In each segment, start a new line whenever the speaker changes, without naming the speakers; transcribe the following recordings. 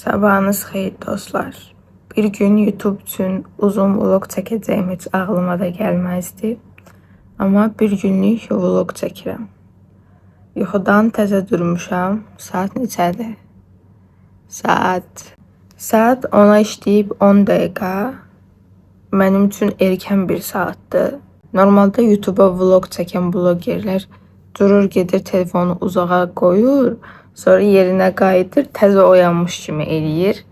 Sabahınız xeyir dostlar. Bir gün YouTube üçün uzun vlog çəkəcəyim heç ağlıma da gəlməzdi. Amma bir günlük vlog çəkirəm. Yuxudan təzə durmuşam. Saat neçədir? Saat 10-a işləyib 10 dəqiqə. Mənim üçün erkən bir saatdır. Normalda YouTube'a vlog çəkən blogerlər durur, gedir telefonu uzağa qoyur, sonra yerinə qayıdır, təzə oyanmış kimi eləyir.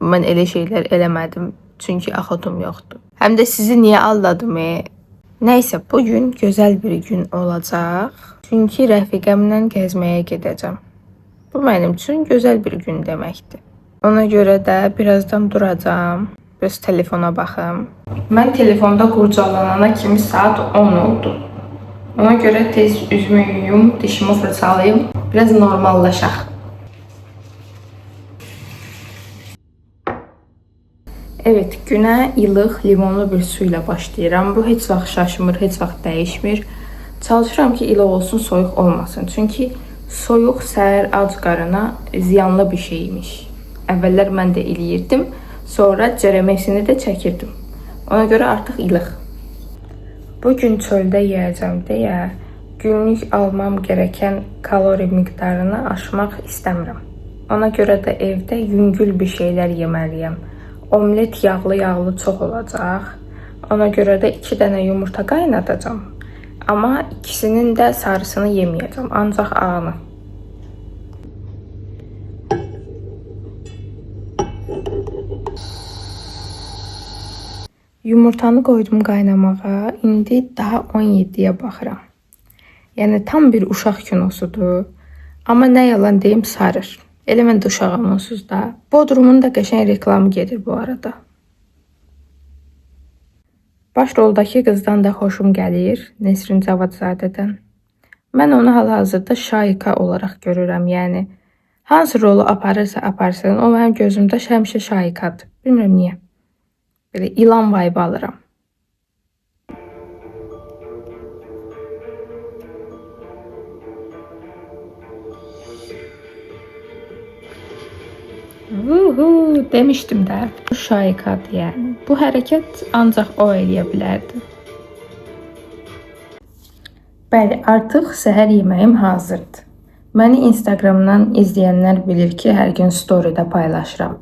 Mən elə şeylər eləmədim, çünki axotum yoxdur. Həm də sizi niyə aldadım? Nəysə, bugün gözəl bir gün olacaq. Çünki rəfiqəmlə gəzməyə gedəcəm. Bu mənim üçün gözəl bir gün deməkdir. Ona görə də birazdan duracağam, biraz telefona baxım. Mən telefonda qurcalanana kimi saat 10 oldu. Ona görə tez üzümü yuyum, dişimi fırçalayım, biraz normallaşaq. Evet, günə ilıq, limonlu bir su ilə başlayıram. Bu heç vaxt şaşmır, heç vaxt dəyişmir. Çalışıram ki, ilıq olsun, soyuq olmasın. Çünki soyuq səhər ac qarına ziyanlı bir şeymiş. Əvvəllər mən də eləyirdim, sonra cərəməsini də çəkirdim. Ona görə artıq ilıq. Bugün çöldə yeyəcəm deyə günlük almam gerəkən kalori miqdarını aşmaq istəmirəm. Ona görə də evdə yüngül bir şeylər yeməliyəm. Omlet yağlı çox olacaq. Ona görə də 2 dənə yumurta qaynadacağam. Amma ikisinin də sarısını yeməyəcəm, ancaq ağını. Yumurtanı qoydum qaynamağa. İndi daha 17-yə baxıram. Yəni tam bir uşaq kinosudur. Amma nə yalan deyim, sarır. Elə mən də uşağam onsuz da. Bodrumun da qəşəng reklamı gedir bu arada. Baş roldakı qızdan da xoşum gəlir, Nesrin Cavadzadədən. Mən onu hal-hazırda Şahika olaraq görürəm. Yəni hansı rolu aparırsa aparsın, o mənim gözümdə həmişə Şahikadır. Bilmirəm niyə. Belə ilan vibe alıram. Demişdim də, bu Şahikadır yəni. Bu hərəkət ancaq o eləyə bilərdi. Bəli, artıq səhər yeməyim hazırdır. Məni Instagramdan izləyənlər bilir ki, hər gün story'də paylaşıram.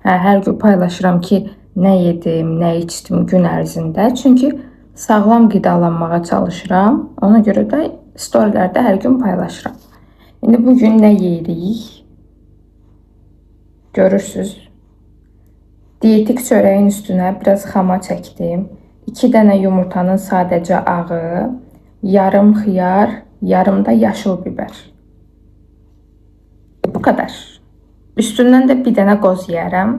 Hər gün paylaşıram ki, nə yedim, nə içdim gün ərzində. Çünki sağlam qidalanmağa çalışıram. Ona görə də storylərdə hər gün paylaşıram. İndi bugün nə yeyirik? Görürsünüz. Dietik çörəyin üstünə biraz xama çəkdim. 2 dənə yumurtanın sadəcə ağı, yarım xiyar, yarım da yaşıl bibər. Bu qədər. Üstündən də bir dənə qoz yeyərəm.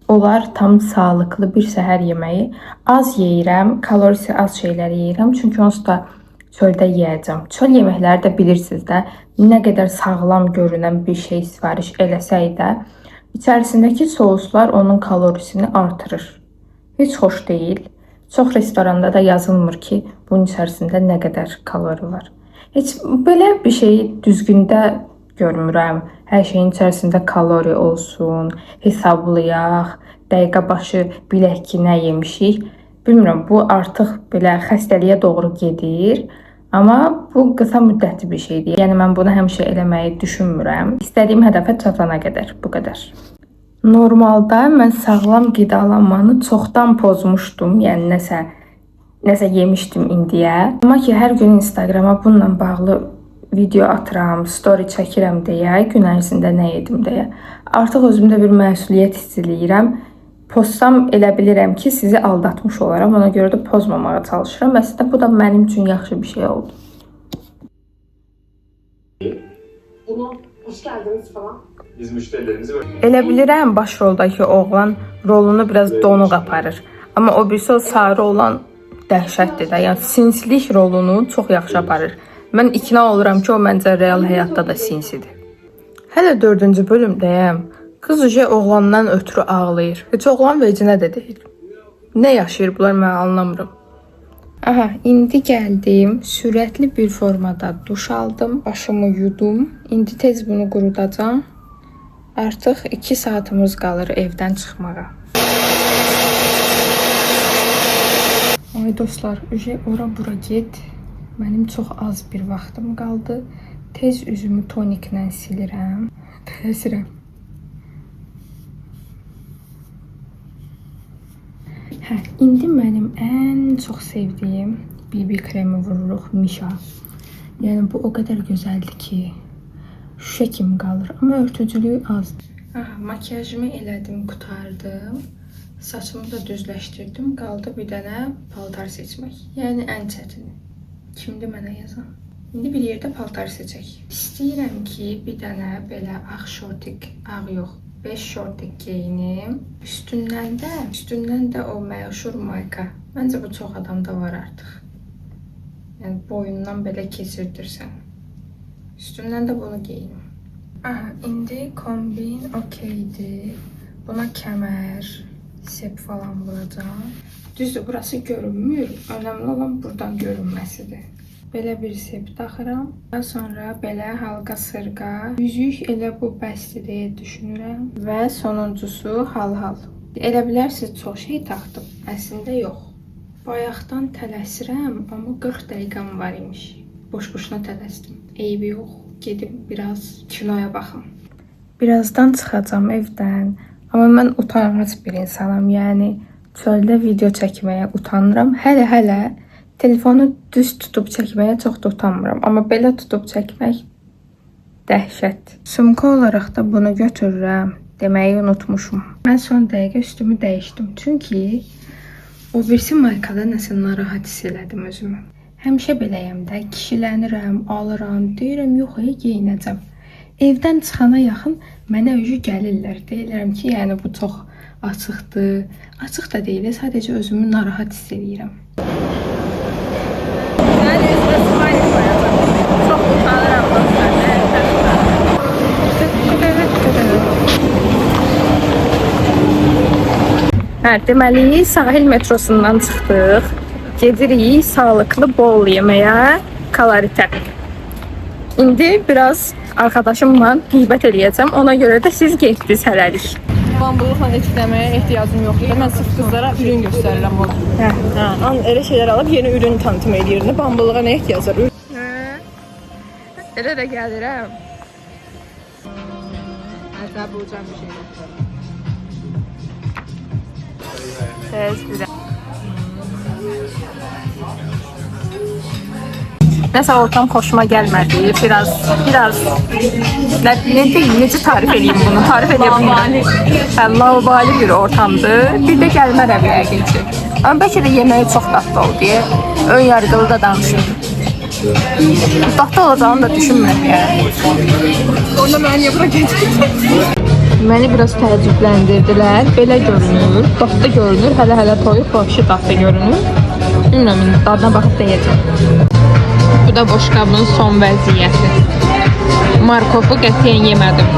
Onlar tam sağlıqlı bir səhər yeməyi. Az yeyirəm, kalorisi az şeylər yeyirəm. Çünki onsuz da çöldə yeyəcəm. Çöl yeməkləri də bilirsiniz də, nə qədər sağlam görünən bir şey sifariş eləsək də, içərisindəki souslar onun kalorisini artırır. Heç xoş deyil. Çox restoranda da yazılmır ki, bunun içərisində nə qədər kalori var. Heç belə bir şeyi düzgündə görmürəm. Hər şeyin içərisində kalori olsun, hesablayaq, dəqiqə başı bilək ki, nə yemişik. Bilmirəm, bu artıq belə xəstəliyə doğru gedir. Amma bu qısa müddətli bir şeydir. Yəni mən bunu həmişə eləməyi düşünmürəm. İstədiyim hədəfə çatana qədər, bu qədər. Normalda mən sağlam qidalanmanı çoxdan pozmuşdum. Yəni nəsə yemişdim indiyə. Amma ki, hər gün Instagrama bununla bağlı video atıram, story çəkirəm deyə, gün ərzində nə yedim deyə. Artıq özümdə bir məsuliyyət hiss edirəm. Pozsam elə bilirəm ki, sizi aldatmış olaram. Ona görə də pozmamağa çalışıram. Əslində bu da mənim üçün yaxşı bir şey oldu.
Bunu hoş geldiniz falan.
Biz müşterilerimizi böyle...
Elə bilirəm başroldakı oğlan rolunu biraz donuq aparır. Amma o birisi o sarı olan dəhşətdir də. Yəni sinsilik rolunu çox yaxşı aparır. Mən ikna oluram ki, o məncə real həyatda da sinsidir. Hələ 4-cü bölümdəyəm. Qız uje oğlandan ötürü ağlayır. Heç oğlan vecinə də deyil. Nə yaşayır bunlar, mən anlamıram. Aha, indi gəldim. Sürətli bir formada duş aldım. Başımı yudum. İndi tez bunu qurudacağam. Artıq 2 saatimiz qalır evdən çıxmağa. Ay dostlar, ora bura get. Mənim çox az bir vaxtım qaldı. Tez üzümü toniklə silirəm. Təsirəm. Hə, indi mənim ən çox sevdiyim BB kremi vururuq Misha. Yəni bu o qədər gözəldir ki, şüşə kimi qalır, amma örtücülüyü azdır. Aha, makyajımı elədim, qurtardım. Saçımı da düzləşdirdim. Qaldı bir dənə paltar seçmək. Yəni ən çətini. Kimdir mənə yazan? İndi bir yerdə paltar seçək. İstəyirəm ki, bir dənə belə ağ şortik, ağ yox, 5 şortik geyinim. Üstündən də o məşhur mayka. Məncə bu çox adamda var artıq. Yəni boyundan belə keçirdirsən. Üstündən də bunu geyinim. Aha, indi kombin okeydir. Buna kəmər, sep falan vuracağım. Düzdür, burası görünmür. Önemli olan buradan görünməsidir. Belə bir sep taxıram. Daha sonra belə halqa sırğa. Yüzük elə bu bəsdir deyə düşünürəm. Və sonuncusu hal-hal. Elə bilərsiniz çox şey taxdım. Əslində yox. Bayaqdan tələsirəm, amma 40 dəqiqəm var imiş. Boş-boşuna tələsdim. Eybi yox. Gedim biraz kinoya baxım. Birazdan çıxacağam evdən. Amma mən utangaç bir insanam. Yəni çöldə video çəkməyə utanıram. Hələ telefonu düz tutub çəkməyə çox da utanmıram. Amma belə tutub çəkmək dəhşət. Sumka olaraq da bunu götürürəm. Deməyi unutmuşum. Mən son dəqiqə üstümü dəyişdim. Çünki o birisi maykada nəsə narahat hiss elədim özümü. Həmişə beləyəm də, kişilənirəm, alıram, deyirəm, yox, geyinəcəm. Evdən çıxana yaxın mənə öcü gəlirlər. Deyirəm ki, yəni bu çox açıqdır. Açıq da deyil, sadəcə özümü narahat hiss edirəm. Mən üzümə smiley qoyacam. Çox utanıram dostlar. Hə, deməli, sahil metrosundan çıxdıq. Gedirik sağlıklı bol yeməyə, kaloritə. İndi biraz arkadaşımla qeybət eləyəcəm. Ona görə də siz getdiniz hələlik.
Bambuluqla etkiləməyə ehtiyacım yoxdur. Mən sırf qızlara ürün göstərirəm orada. Hə, elə şeylər alıb yeni ürün tanıtım edirəm. Bambuluğa nə ehtiyac var?
Elə də gəlirəm.
Hətta bulacağım bir şey.
Tez bir. Nəsə ortam xoşuma gəlmədi. Biraz necə tarif edeyim bunu? Tarif edə bilmirəm. Laubali bir ortamdır. Bir də gəlmərəm yəqin ki. Amma bəlkə də yeməyi çox dadlı oldu deyə ön yargılı da danışıyorum. Dadlı olacağını da düşünmürəm yəni.
Orada mən niyə bura getdim?
Məni biraz təəccübləndirdilər. Belə görünür, dadlı görünür. Hələ toyuq vəbşi dadlı görünür. Bilmirəm, dadına baxıb deyəcəm. Bu da boşqabın son vəziyyəti. Markofu qətiyyən yemədim.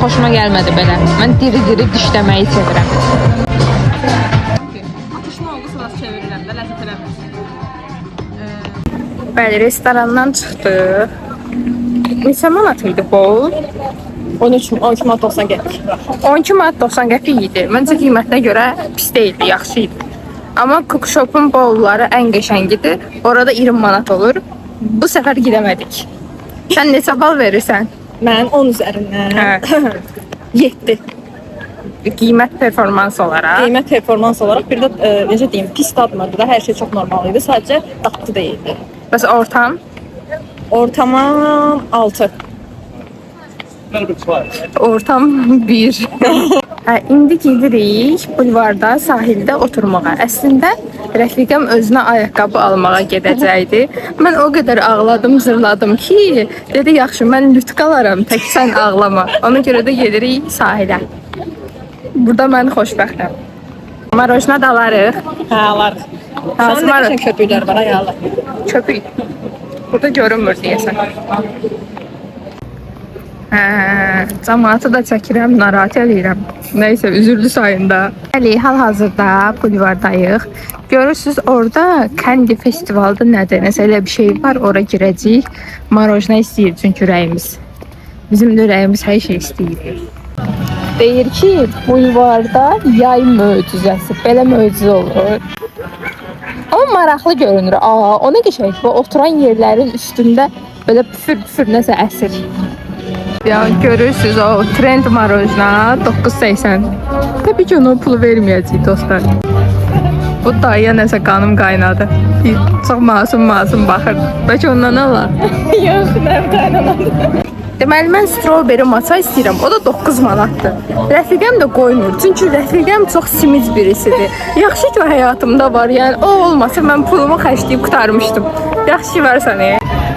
Xoşuma gəlmədi belə. Mən diri-diri dişləməyi sevirəm.
Atışma oldu, sonra çevirirəm də, ləzzət eləmir.
Bəli, restorandan çıxdıq. Neçə manat idi bol?
12 manat 90 qəpik.
12 manat 90 qəpik idi. Məncə qiymətinə görə pis deyildi, yaxşı idi. Amma Cookshop'un bolları ən qəşəngidir. Orada 20 manat olur. Bu səfər gidemədik. Sən neçə bal verirsən?
Mən 10 üzərindən
7. Qiymət performans olaraq.
Qiymət performans olaraq bir də necə deyim, pis dadmırdı da, hər şey çox normal idi. Sadəcə dadlı deyildi.
Bəs ortam?
Ortama 6.
Ortam 1. İndi gedirik bulvarda, sahildə oturmağa. Əslində rəfiqəm özünə ayaqqabı almağa gedəcəkdi. Mən o qədər ağladım, zırladım ki, dedi yaxşı mən lütq alaram, tək sən ağlama. Ona görə də gedirik sahilə. Burada mən xoşbəxtəm. Marojna da alarıq.
Hə, alarıq. Sən nə qəşəng köpüklər var, ayağlar.
Köpük. Burada görünmür deyəsən. Cəmaatı da çəkirəm, narahat eləyirəm. Nəysə, üzürlü sayında. Bəli, hal-hazırda bulvardayıq. Görürsünüz, orada Kandi festivalda nədir? Nəsə elə bir şey var, ora girəcəyik. Marojna istəyir çünki ürəyimiz. Bizim də ürəyimiz hər şey istəyir. Deyir ki, bulvarda yay möcüzəsi. Belə möcüzə olur. Amma maraqlı görünür. O nə qəşəng. Bu oturan yerlərin üstündə belə püfür nəsə əsir. Ya görürsüz o trend marojna 9.80. Təbii ki onun pulu verməyəcək dostlar. Bu dayıya nəsə qanım qaynadı. Çox masum baxır. Bəlkə ondan alar.
Yox, nə qaynanadı.
Deməli mən strawberry matcha istəyirəm. O da 9 manatdır. Rəfiqəm də qoymur. Çünki rəfiqəm çox simiz birisidir. Yaxşı ki o həyatımda var. Yəni o olmasa mən pulumu xərcləyib qurtarmışdım. Yaxşı ki varsan.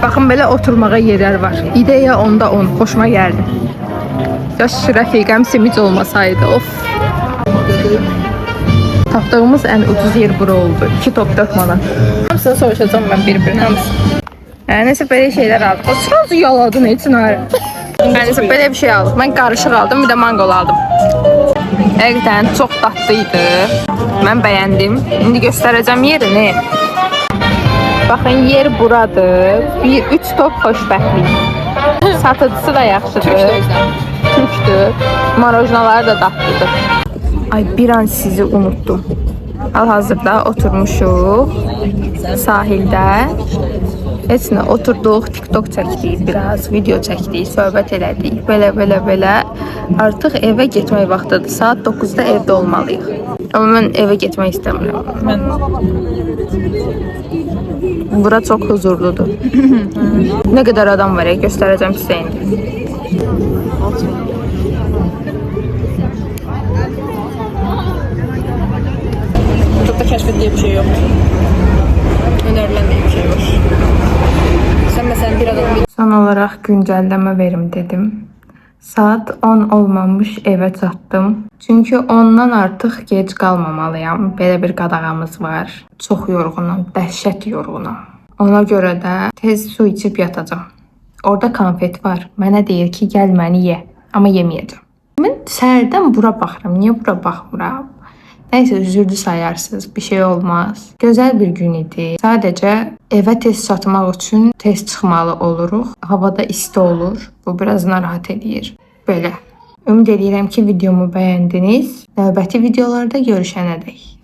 Baxın belə oturmağa yerlər var. İdeya onda 10. Xoşuma gəldi. Yaş rəfiqəm simiz olmasaydı. Of. Tapdığımız ən ucuz yer bura oldu. 2 top 4 manat.
Hamısını soruşacağım mən bir-birinə hamısını.
Nəsə belə şeylər aldım. O sırası yaladın heç nə. Nəsə belə bir şey aldım. Mən qarışıq aldım, bir də manqol aldım. Həqiqətən çox dadlı idi. Mən bəyəndim. İndi göstərəcəm yerini. Baxın, yer buradır. 3 top xoşbəxtlik. Satıcısı da yaxşıdır. Türkdür. Marojnaları da dadlıdır. Ay, bir an sizi unuttum. Hal-hazırda oturmuşuq sahildə. Heç nə, oturduq, TikTok çəkdik, biraz video çəkdik, söhbət elədik. Belə. Artıq evə getmək vaxtıdır. Saat 9-da evdə olmalıyıq. Amma mən evə getmək istəmirəm. Bura çox huzurludur. Nə qədər adam var ya, göstərəcəm sizə indi.
Çok da keşfettiği bir şey yok. Önerilen bir şey var. Sen mesela bir adam
Son olaraq güncəlləmə verim dedim. Saat 10 olmamış evə çatdım. Çünki ondan artıq gec qalmamalıyam. Belə bir qadağamız var. Çox yorğunam, dəhşət yorğunam. Ona görə də tez su içib yatacağam. Orada konfet var. Mənə deyir ki, gəl məni ye. Amma yeməyəcəm. Mən səhərdən bura baxıram. Niyə bura baxmıram? Nəysə, üzürdü sayarsınız. Bir şey olmaz. Gözəl bir gün idi. Sadəcə evə tez çatmaq üçün tez çıxmalı oluruq. Havada isti olur. Bu biraz narahat edir. Belə. Ümid edirəm ki, videomu bəyəndiniz. Növbəti videolarda görüşənədək.